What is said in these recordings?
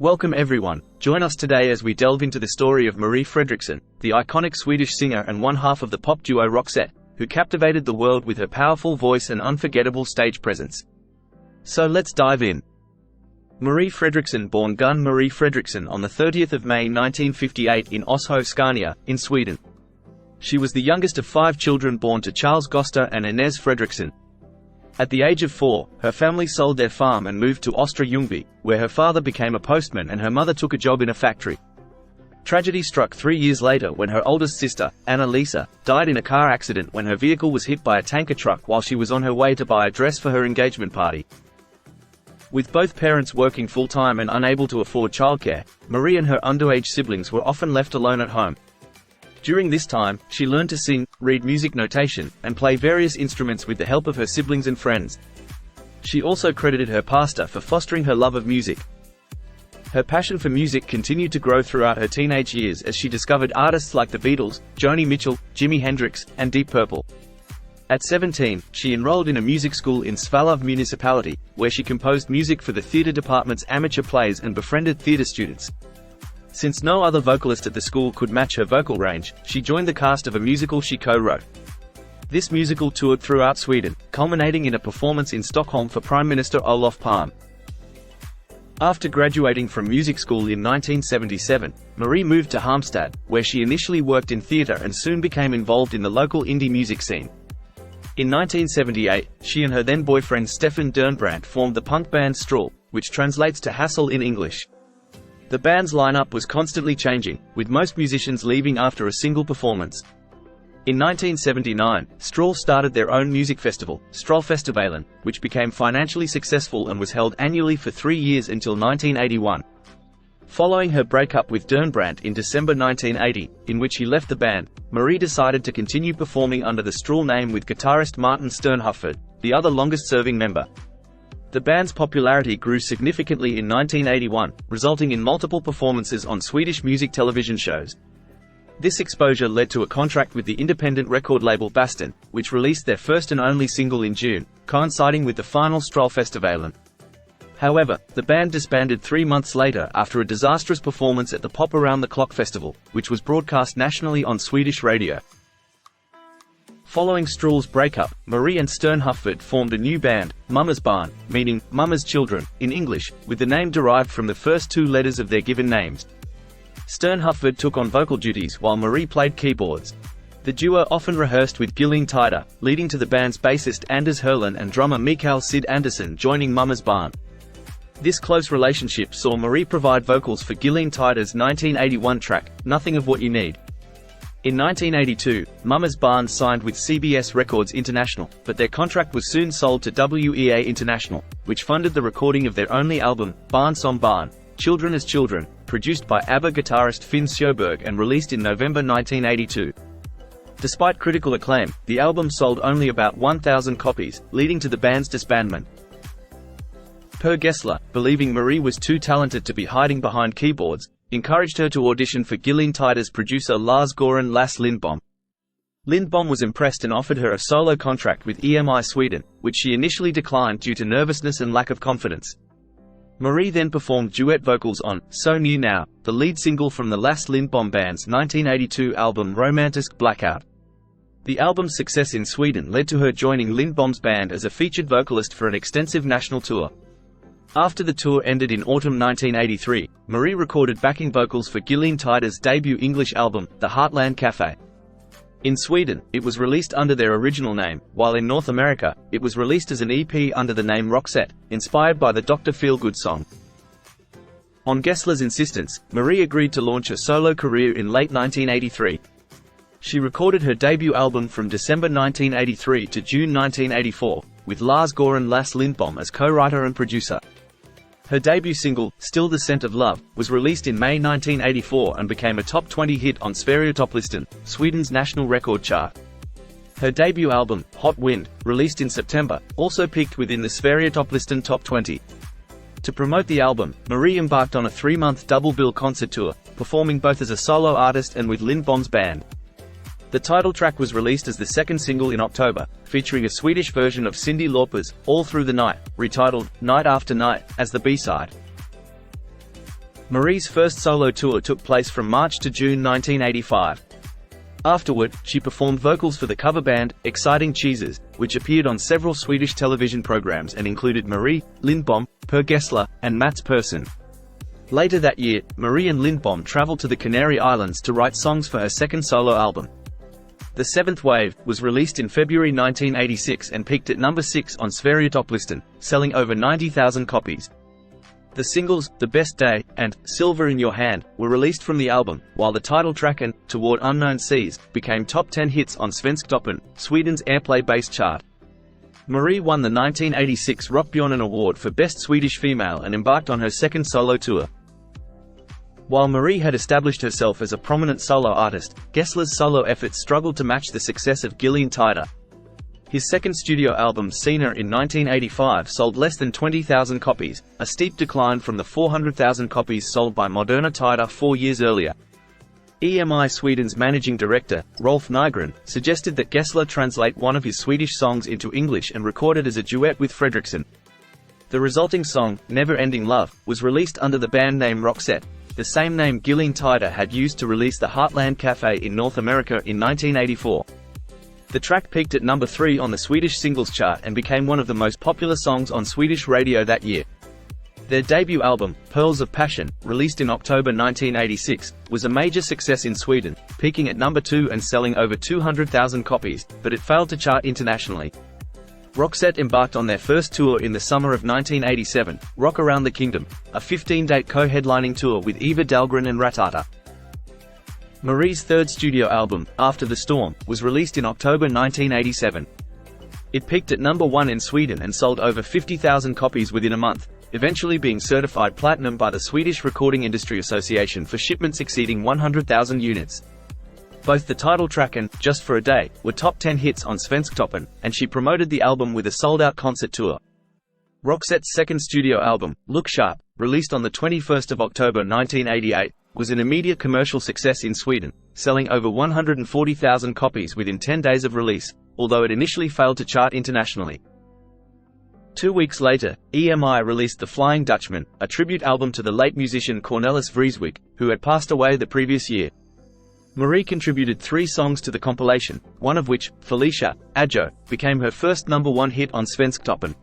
Welcome everyone, join us today as we delve into the story of Marie Fredriksson, the iconic Swedish singer and one half of the pop duo Roxette, who captivated the world with her powerful voice and unforgettable stage presence. So let's dive in. Marie Fredriksson, born Gun Marie Fredriksson on the 30th of May 1958 in Osho, Scania, in Sweden. She was the youngest of 5 children born to Charles Goster and Inez Fredriksson. At the age of 4, her family sold their farm and moved to Östra Ljungby, where her father became a postman and her mother took a job in a factory. Tragedy struck 3 years later when her oldest sister, Anna-Lisa, died in a car accident when her vehicle was hit by a tanker truck while she was on her way to buy a dress for her engagement party. With both parents working full-time and unable to afford childcare, Marie and her underage siblings were often left alone at home. During this time, she learned to sing, read music notation, and play various instruments with the help of her siblings and friends. She also credited her pastor for fostering her love of music. Her passion for music continued to grow throughout her teenage years as she discovered artists like the Beatles, Joni Mitchell, Jimi Hendrix, and Deep Purple. At 17, she enrolled in a music school in Svalöv municipality, where she composed music for the theatre department's amateur plays and befriended theatre students. Since no other vocalist at the school could match her vocal range, she joined the cast of a musical she co-wrote. This musical toured throughout Sweden, culminating in a performance in Stockholm for Prime Minister Olof Palme. After graduating from music school in 1977, Marie moved to Halmstad, where she initially worked in theatre and soon became involved in the local indie music scene. In 1978, she and her then-boyfriend Stefan Dernbrandt formed the punk band Strahl, which translates to hassle in English. The band's lineup was constantly changing, with most musicians leaving after a single performance. In 1979, Strahl started their own music festival, Strahlfestivalen, which became financially successful and was held annually for 3 years until 1981. Following her breakup with Dernbrandt in December 1980, in which he left the band, Marie decided to continue performing under the Strahl name with guitarist Martin Stjernhufvud, the other longest-serving member. The band's popularity grew significantly in 1981, resulting in multiple performances on Swedish music television shows. This exposure led to a contract with the independent record label Baston, which released their first and only single in June, coinciding with the final Strahlfestivalen. However, the band disbanded 3 months later after a disastrous performance at the Pop Around the Clock festival, which was broadcast nationally on Swedish radio. Following Strahl's breakup, Marie and Stjernhufvud formed a new band, Mama's Barn, meaning Mama's Children, in English, with the name derived from the first 2 letters of their given names. Stjernhufvud took on vocal duties while Marie played keyboards. The duo often rehearsed with Gilling Tider, leading to the band's bassist Anders Herlin and drummer Mikael Sid Andersson joining Mama's Barn. This close relationship saw Marie provide vocals for Gilling Tider's 1981 track, Nothing of What You Need. In 1982, Mama's Barn signed with CBS Records International, but their contract was soon sold to WEA International, which funded the recording of their only album, Barn som Barn, Children as Children, produced by ABBA guitarist Finn Sjöberg and released in November 1982. Despite critical acclaim, the album sold only about 1,000 copies, leading to the band's disbandment. Per Gessler, believing Marie was too talented to be hiding behind keyboards, encouraged her to audition for Gilling Tider's producer Lars-Göran Lasse Lindbom. Lindbom was impressed and offered her a solo contract with EMI Sweden, which she initially declined due to nervousness and lack of confidence. Marie then performed duet vocals on So New Now, the lead single from the Lasse Lindbom band's 1982 album Romantisk Blackout. The album's success in Sweden led to her joining Lindbom's band as a featured vocalist for an extensive national tour. After the tour ended in autumn 1983, Marie recorded backing vocals for Gilling Tider's debut English album, The Heartland Café. In Sweden, it was released under their original name, while in North America, it was released as an EP under the name Roxette, inspired by the Dr. Feelgood song. On Gessler's insistence, Marie agreed to launch a solo career in late 1983. She recorded her debut album from December 1983 to June 1984, with Lars-Göran Lasse Lindbom as co-writer and producer. Her debut single, Still the Scent of Love, was released in May 1984 and became a top 20 hit on Sverigetopplistan, Sweden's national record chart. Her debut album, Hot Wind, released in September, also peaked within the Sverigetopplistan top 20. To promote the album, Marie embarked on a 3-month double bill concert tour, performing both as a solo artist and with Lindbom's band. The title track was released as the second single in October, featuring a Swedish version of Cyndi Lauper's All Through the Night, retitled Night After Night, as the B-side. Marie's first solo tour took place from March to June 1985. Afterward, she performed vocals for the cover band, Exciting Cheeses, which appeared on several Swedish television programs and included Marie, Lindbom, Per Gessler, and Mats Persson. Later that year, Marie and Lindbom traveled to the Canary Islands to write songs for her second solo album. The Seventh Wave was released in February 1986 and peaked at number 6 on Sverigetopplistan, selling over 90,000 copies. The singles, The Best Day, and Silver in Your Hand, were released from the album, while the title track and Toward Unknown Seas became top 10 hits on Svensktoppen, Sweden's airplay-based chart. Marie won the 1986 Rockbjörnen Award for Best Swedish Female and embarked on her second solo tour. While Marie had established herself as a prominent solo artist, Gessler's solo efforts struggled to match the success of Gillian Tider. His second studio album, Sina, in 1985 sold less than 20,000 copies, a steep decline from the 400,000 copies sold by Moderna Tider 4 years earlier. EMI Sweden's managing director, Rolf Nygren, suggested that Gessler translate one of his Swedish songs into English and record it as a duet with Fredriksson. The resulting song, Never Ending Love, was released under the band name Roxette, the same name Gillian Tider had used to release the Heartland Cafe in North America in 1984. The track peaked at number 3 on the Swedish singles chart and became one of the most popular songs on Swedish radio that year. Their debut album, Pearls of Passion, released in October 1986, was a major success in Sweden, peaking at number 2 and selling over 200,000 copies, but it failed to chart internationally. Roxette embarked on their first tour in the summer of 1987, Rock Around the Kingdom, a 15-date co-headlining tour with Eva Dahlgren and Ratata. Marie's third studio album, After the Storm, was released in October 1987. It peaked at number 1 in Sweden and sold over 50,000 copies within a month, eventually being certified platinum by the Swedish Recording Industry Association for shipments exceeding 100,000 units. Both the title track and Just for a Day were top 10 hits on Svensktoppen, and she promoted the album with a sold-out concert tour. Roxette's second studio album, Look Sharp, released on the 21st of October 1988, was an immediate commercial success in Sweden, selling over 140,000 copies within 10 days of release, although it initially failed to chart internationally. 2 weeks later, EMI released The Flying Dutchman, a tribute album to the late musician Cornelis Vreeswijk, who had passed away the previous year. Marie contributed 3 songs to the compilation, one of which, Felicia, Adjo, became her first number 1 hit on Svensktoppen.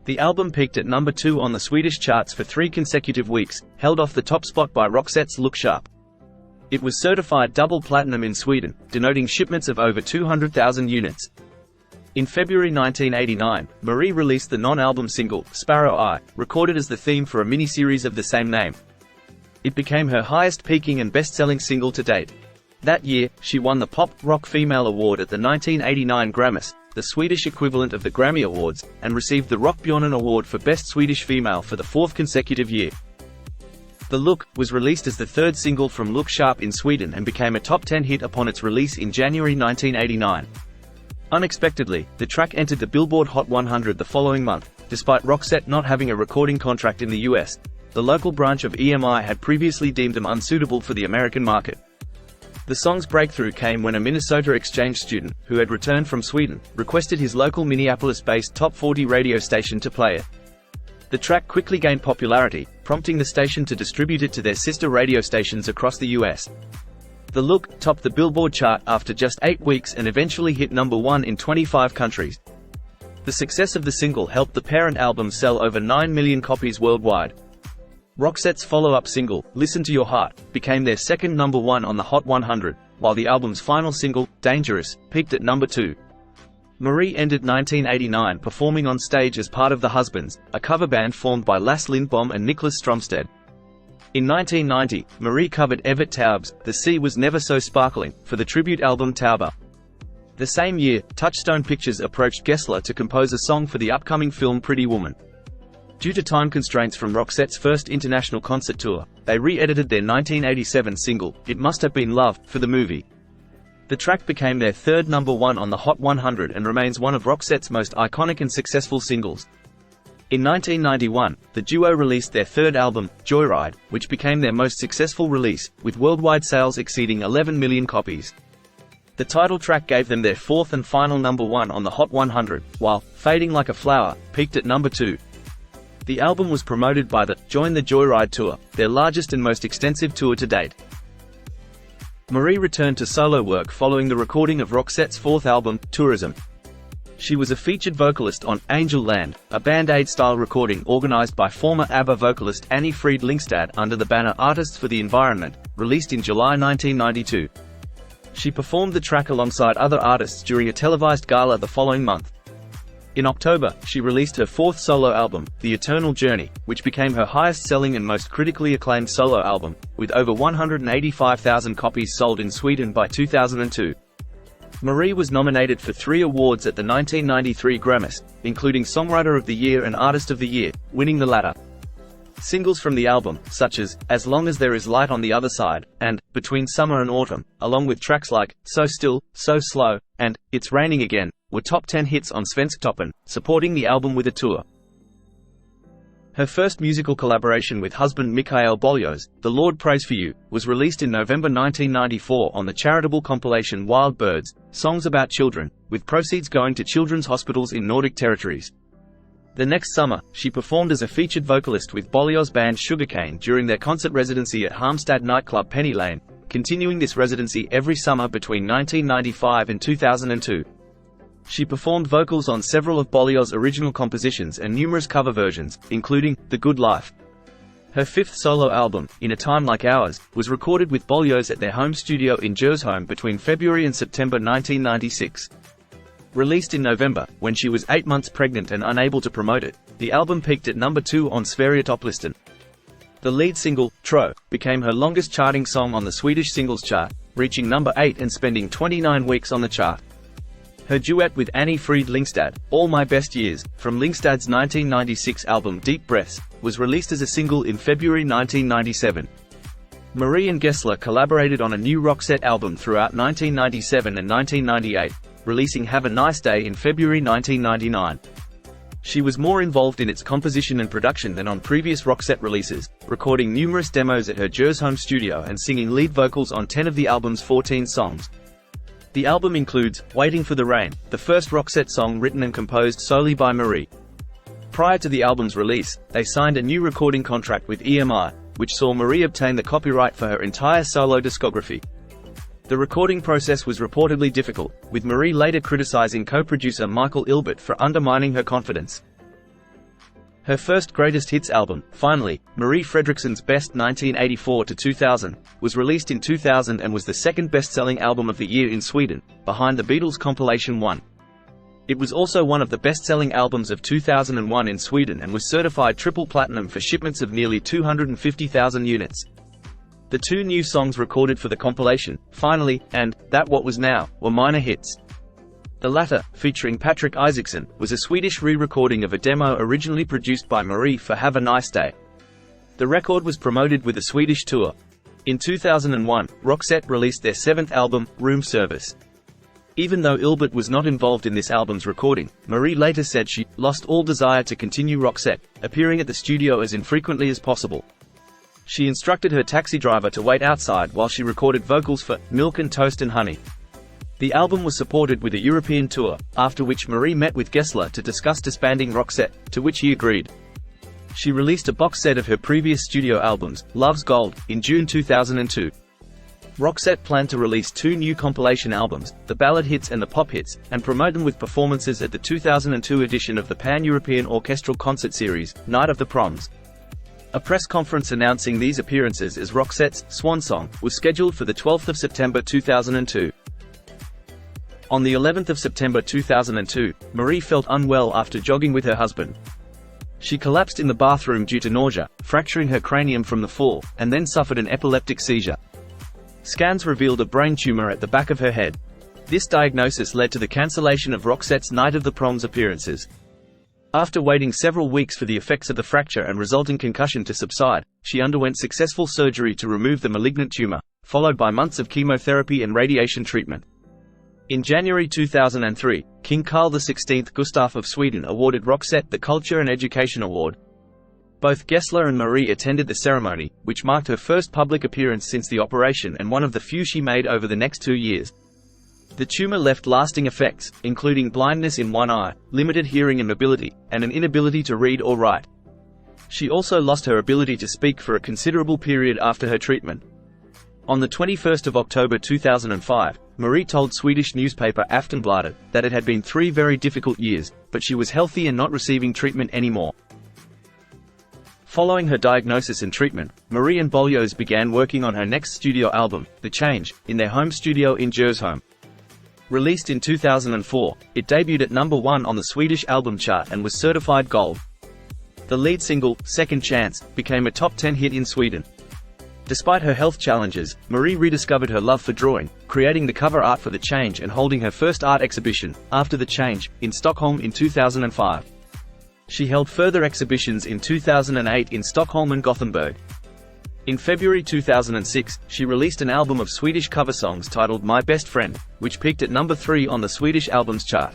The album peaked at number 2 on the Swedish charts for 3 consecutive weeks, held off the top spot by Roxette's Look Sharp. It was certified double platinum in Sweden, denoting shipments of over 200,000 units. In February 1989, Marie released the non-album single, Sparrow Eye, recorded as the theme for a miniseries of the same name. It became her highest-peaking and best-selling single to date. That year, she won the Pop Rock Female Award at the 1989 Grammis, the Swedish equivalent of the Grammy Awards, and received the Rockbjörnen Award for Best Swedish Female for the 4th consecutive year. The Look was released as the third single from Look Sharp in Sweden and became a top 10 hit upon its release in January 1989. Unexpectedly, the track entered the Billboard Hot 100 the following month, despite Roxette not having a recording contract in the US. The local branch of EMI had previously deemed them unsuitable for the American market. The song's breakthrough came when a Minnesota exchange student, who had returned from Sweden, requested his local Minneapolis-based Top 40 radio station to play it. The track quickly gained popularity, prompting the station to distribute it to their sister radio stations across the US. The Look topped the Billboard chart after just 8 weeks and eventually hit number 1 in 25 countries. The success of the single helped the parent album sell over 9 million copies worldwide. Roxette's follow-up single, Listen to Your Heart, became their second number 1 on the Hot 100, while the album's final single, Dangerous, peaked at number 2. Marie ended 1989 performing on stage as part of The Husbands, a cover band formed by Lasse Lindbom and Niklas Stromstedt. In 1990, Marie covered Evert Taub's The Sea Was Never So Sparkling for the tribute album Tauber. The same year, Touchstone Pictures approached Gessler to compose a song for the upcoming film Pretty Woman. Due to time constraints from Roxette's first international concert tour, they re-edited their 1987 single, It Must Have Been Love, for the movie. The track became their third number 1 on the Hot 100 and remains one of Roxette's most iconic and successful singles. In 1991, the duo released their third album, Joyride, which became their most successful release, with worldwide sales exceeding 11 million copies. The title track gave them their fourth and final number 1 on the Hot 100, while Fading Like a Flower peaked at number 2. The album was promoted by the Join the Joyride Tour, their largest and most extensive tour to date. Marie returned to solo work following the recording of Roxette's fourth album, Tourism. She was a featured vocalist on Angel Land, a Band-Aid-style recording organized by former ABBA vocalist Marie Fredriksson under the banner Artists for the Environment, released in July 1992. She performed the track alongside other artists during a televised gala the following month. In October, she released her fourth solo album, The Eternal Journey, which became her highest-selling and most critically acclaimed solo album, with over 185,000 copies sold in Sweden by 2002. Marie was nominated for 3 awards at the 1993 Grammys, including Songwriter of the Year and Artist of the Year, winning the latter. Singles from the album, such as Long as There Is Light on the Other Side, and Between Summer and Autumn, along with tracks like So Still, So Slow, and It's Raining Again, were top 10 hits on Svensktoppen, supporting the album with a tour. Her first musical collaboration with husband Mikael Boljos, The Lord Prays for You, was released in November 1994 on the charitable compilation Wild Birds, Songs About Children, with proceeds going to children's hospitals in Nordic territories. The next summer, she performed as a featured vocalist with Boljos band Sugarcane during their concert residency at Halmstad nightclub Penny Lane, continuing this residency every summer between 1995 and 2002. She performed vocals on several of Boljos' original compositions and numerous cover versions, including The Good Life. Her fifth solo album, In a Time Like Ours, was recorded with Boljos at their home studio in Djursholm between February and September 1996. Released in November, when she was 8 months pregnant and unable to promote it, the album peaked at number 2 on Sverigetopplistan. The lead single, Tro, became her longest charting song on the Swedish singles chart, reaching number 8 and spending 29 weeks on the chart. Her duet with Marie Fredriksson, All My Best Years, from Lyngstad's 1996 album Deep Breaths, was released as a single in February 1997. Marie and Gessler collaborated on a new Roxette album throughout 1997 and 1998, releasing Have a Nice Day in February 1999. She was more involved in its composition and production than on previous Roxette releases, recording numerous demos at her Djursholm studio and singing lead vocals on 10 of the album's 14 songs. The album includes Waiting for the Rain, the first Roxette song written and composed solely by Marie. Prior to the album's release, they signed a new recording contract with EMI, which saw Marie obtain the copyright for her entire solo discography. The recording process was reportedly difficult, with Marie later criticizing co-producer Michael Ilbert for undermining her confidence. Her first greatest hits album, Finally, Marie Fredriksson's Best 1984-2000, was released in 2000 and was the second best-selling album of the year in Sweden, behind the Beatles' compilation One. It was also one of the best-selling albums of 2001 in Sweden and was certified triple platinum for shipments of nearly 250,000 units. The 2 new songs recorded for the compilation, Finally, and That What Was Now, were minor hits. The latter, featuring Patrick Isaacson, was a Swedish re-recording of a demo originally produced by Marie for Have a Nice Day. The record was promoted with a Swedish tour. In 2001, Roxette released their 7th album, Room Service. Even though Ilbert was not involved in this album's recording, Marie later said she lost all desire to continue Roxette, appearing at the studio as infrequently as possible. She instructed her taxi driver to wait outside while she recorded vocals for Milk and Toast and Honey. The album was supported with a European tour, after which Marie met with Gessler to discuss disbanding Roxette, to which he agreed. She released a box set of her previous studio albums, Love's Gold, in June 2002. Roxette planned to release 2 new compilation albums, the Ballad Hits and the Pop Hits, and promote them with performances at the 2002 edition of the Pan-European Orchestral Concert Series, Night of the Proms. A press conference announcing these appearances as Roxette's Swan Song was scheduled for the 12th of September 2002. On the 11th of September 2002, Marie felt unwell after jogging with her husband. She collapsed in the bathroom due to nausea, fracturing her cranium from the fall, and then suffered an epileptic seizure. Scans revealed a brain tumor at the back of her head. This diagnosis led to the cancellation of Roxette's Night of the Proms appearances. After waiting several weeks for the effects of the fracture and resulting concussion to subside, she underwent successful surgery to remove the malignant tumor, followed by months of chemotherapy and radiation treatment. In January 2003, King Carl XVI Gustaf of Sweden awarded Roxette the Culture and Education Award. Both Gessler and Marie attended the ceremony, which marked her first public appearance since the operation and one of the few she made over the next 2 years. The tumor left lasting effects, including blindness in one eye, limited hearing and mobility, and an inability to read or write. She also lost her ability to speak for a considerable period after her treatment. On the 21st of October 2005, Marie told Swedish newspaper Aftonbladet that it had been 3 very difficult years, but she was healthy and not receiving treatment anymore. Following her diagnosis and treatment, Marie and Boljos began working on her next studio album, The Change, in their home studio in Djursholm. Released in 2004, it debuted at #1 on the Swedish album chart and was certified gold. The lead single, Second Chance, became a top 10 hit in Sweden. Despite her health challenges, Marie rediscovered her love for drawing, creating the cover art for The Change and holding her first art exhibition, After the Change, in Stockholm in 2005. She held further exhibitions in 2008 in Stockholm and Gothenburg. In February 2006, she released an album of Swedish cover songs titled My Best Friend, which peaked at #3 on the Swedish albums chart.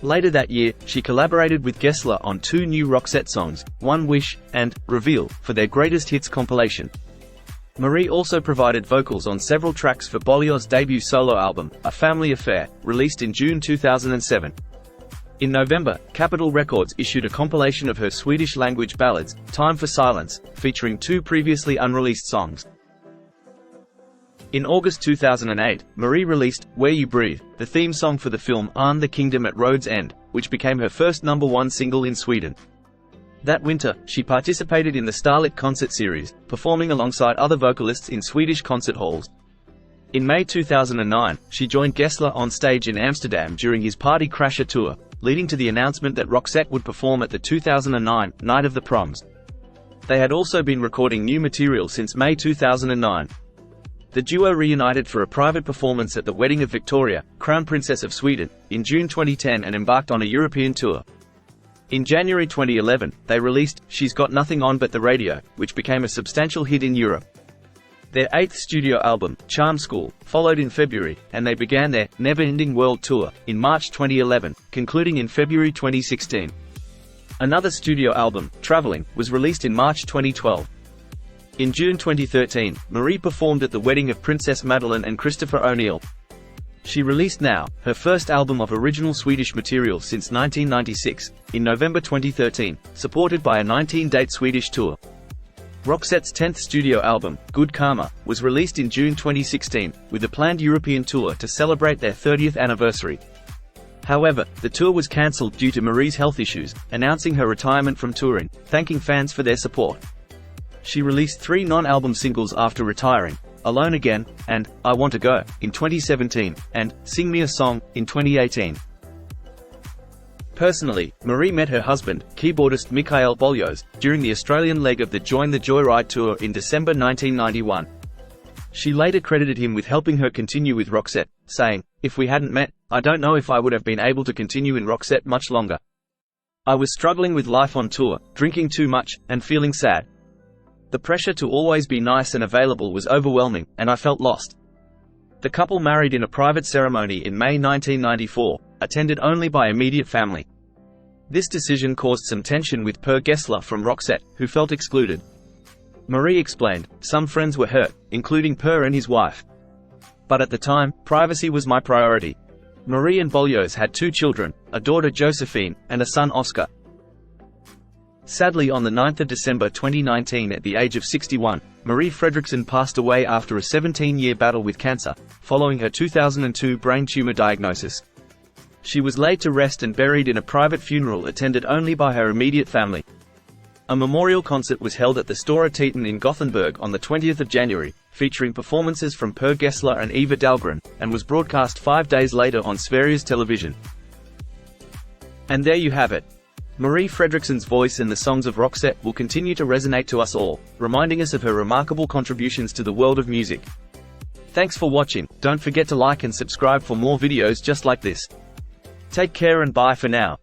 Later that year, she collaborated with Gessler on 2 new Roxette songs, One Wish and Reveal, for their greatest hits compilation. Marie also provided vocals on several tracks for Boljos' debut solo album, A Family Affair, released in June 2007. In November, Capitol Records issued a compilation of her Swedish-language ballads, Time for Silence, featuring 2 previously unreleased songs. In August 2008, Marie released Where You Breathe, the theme song for the film On the Kingdom at Road's End, which became her first #1 single in Sweden. That winter, she participated in the Starlit concert series, performing alongside other vocalists in Swedish concert halls. In May 2009, she joined Gessler on stage in Amsterdam during his Party Crasher tour, leading to the announcement that Roxette would perform at the 2009 Night of the Proms. They had also been recording new material since May 2009. The duo reunited for a private performance at the wedding of Victoria, Crown Princess of Sweden, in June 2010 and embarked on a European tour. In January 2011, they released She's Got Nothing On But the Radio, which became a substantial hit in Europe. Their 8th studio album, Charm School, followed in February, and they began their Never-Ending World Tour in March 2011, concluding in February 2016. Another studio album, Traveling, was released in March 2012. In June 2013, Marie performed at the wedding of Princess Madeleine and Christopher O'Neill. She released Now, her first album of original Swedish material since 1996, in November 2013, supported by a 19-date Swedish tour. Roxette's 10th studio album, Good Karma, was released in June 2016, with a planned European tour to celebrate their 30th anniversary. However, the tour was cancelled due to Marie's health issues, announcing her retirement from touring, thanking fans for their support. She released 3 non-album singles after retiring, Alone Again, and I Want to Go, in 2017, and Sing Me a Song, in 2018. Personally, Marie met her husband, keyboardist Mikael Boljos, during the Australian leg of the Join the Joyride tour in December 1991. She later credited him with helping her continue with Roxette, saying, "If we hadn't met, I don't know if I would have been able to continue in Roxette much longer. I was struggling with life on tour, drinking too much, and feeling sad. The pressure to always be nice and available was overwhelming, and I felt lost." The couple married in a private ceremony in May 1994, attended only by immediate family. This decision caused some tension with Per Gessler from Roxette, who felt excluded. Marie explained, "Some friends were hurt, including Per and his wife. But at the time, privacy was my priority." Marie and Boljos had 2 children, a daughter Josephine, and a son Oscar. Sadly, on the 9th of December 2019 at the age of 61, Marie Fredriksson passed away after a 17-year battle with cancer, following her 2002 brain tumor diagnosis. She was laid to rest and buried in a private funeral attended only by her immediate family. A memorial concert was held at the Stora Teatern in Gothenburg on the 20th of January, featuring performances from Per Gessler and Eva Dahlgren, and was broadcast 5 days later on Sveriges Television. And there you have it. Marie Fredriksson's voice and the songs of Roxette will continue to resonate to us all, reminding us of her remarkable contributions to the world of music. Thanks for watching. Don't forget to like and subscribe for more videos just like this. Take care and bye for now.